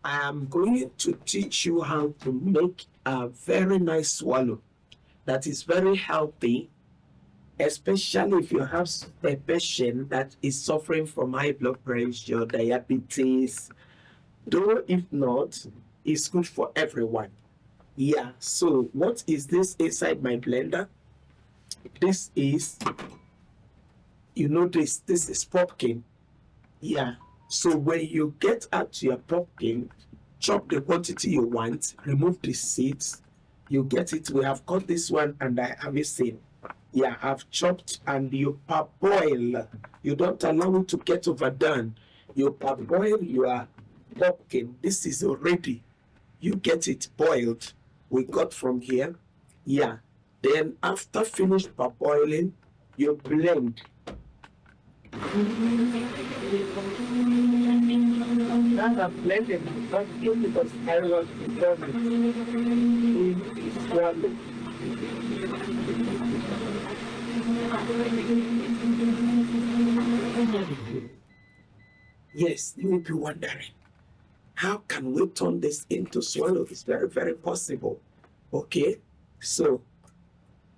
I'm going to teach you how to make a very nice swallow that is very healthy, especially if you have a patient that is suffering from high blood pressure, diabetes. Though if not, it's good for everyone. Yeah, so what is this inside my blender? This is, this is pumpkin. Yeah, so when you get out your pumpkin, chop the quantity you want, remove the seeds, you get it. We have cut this one and I have it seen. Yeah, I've chopped and you parboil. You don't allow it to get overdone. You parboil your pumpkin. This is already, you get it boiled. We got from here. Yeah. Then after finished parboiling, you blend. Now I'm blending pumpkin because I want to turn it in swallow. Yes, you will be wondering, how can we turn this into swallow? It's very, very possible. Okay, so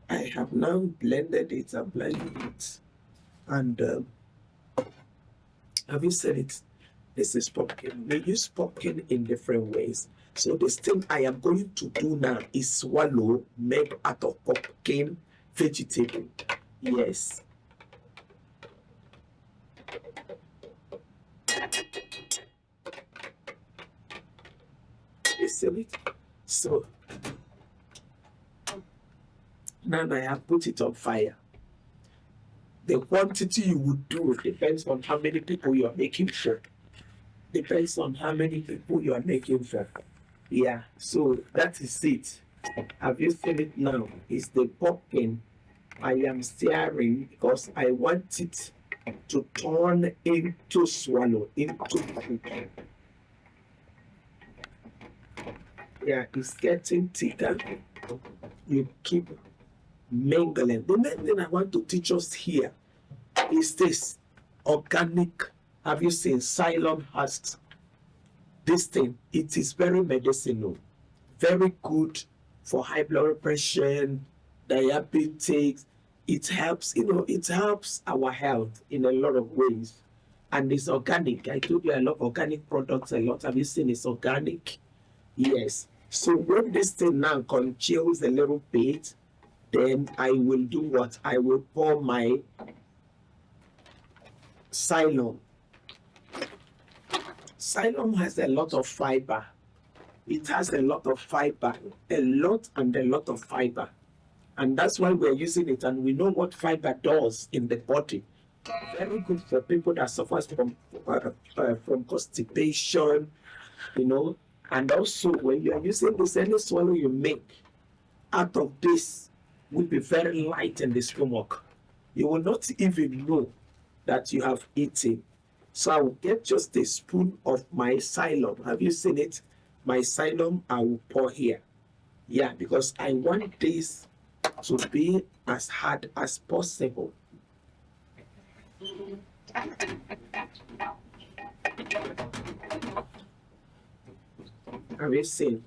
I have now blended it and blended it. And have you said it? This is pumpkin. We use pumpkin in different ways. So this thing I am going to do now is swallow made out of pumpkin vegetable. Yes. You see it? So now I have put it on fire. The quantity you would do depends on how many people you are making for. Depends on how many people you are making for. Yeah, so that is it. Have you seen it now? It's the pumpkin I am stirring because I want it to turn into swallow, into food. Yeah, it's getting thicker. You keep mingling. The main thing I want to teach us here is this organic. Have you seen Ceylon husk? This thing, it is very medicinal, very good for high blood pressure, diabetes. It helps, it helps our health in a lot of ways. And it's organic. I told you I love organic products a lot. Have you seen it's organic? Yes. So when this thing now congeals a little bit, then I will do what? I will pour my Ceylon. Ceylon has a lot of fiber. It has a lot of fiber, a lot of fiber. And that's why we're using it. And we know what fiber does in the body. Very good for people that suffer from constipation, And also, when you are using this, any swallow you make out of this will be very light in the stomach. You will not even know that you have eaten. So I will get just a spoon of my Ceylon. Have you seen it? My Ceylon, I will pour here. Yeah, because I want this to be as hard as possible. Have you seen?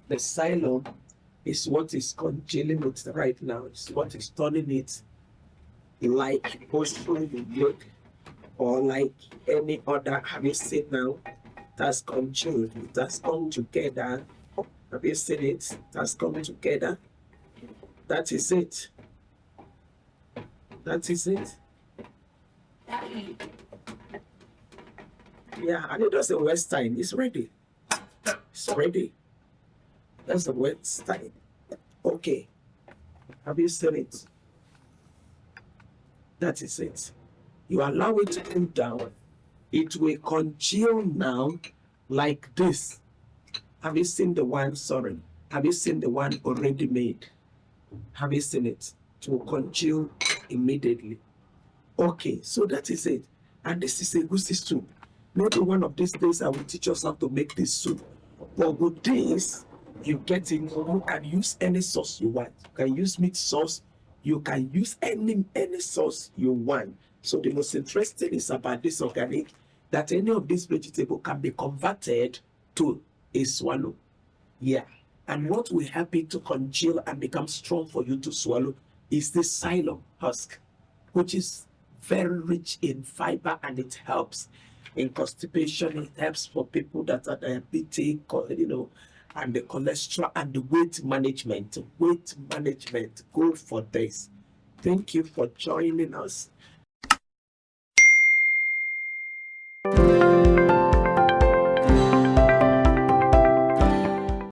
The Ceylon is what is congealing it right now. It's what is turning it like posho you make, or like any other. Have you seen now? That's congealed. It has come together. Have you seen it? It has come together. That is it. That is it. Yeah, and it doesn't waste time. It's ready. It's ready. That's the waste time. Okay. Have you seen it? That is it. You allow it to cool down. It will congeal now like this. Have you seen the one? Sorry. Have you seen the one already made? Have you seen it? It will congeal immediately. Okay, so that is it. And this is a goosey soup. Maybe one of these days I will teach us how to make this soup. But with this, you get it. You can use any sauce you want. You can use meat sauce. You can use any sauce you want. So the most interesting is about this organic, that any of these vegetables can be converted to a swallow. Yeah. And what will help it to congeal and become strong for you to swallow is the psyllium husk, which is very rich in fiber, and it helps in constipation. It helps for people that are diabetic, and the cholesterol and the weight management. Weight management, go for this. Thank you for joining us.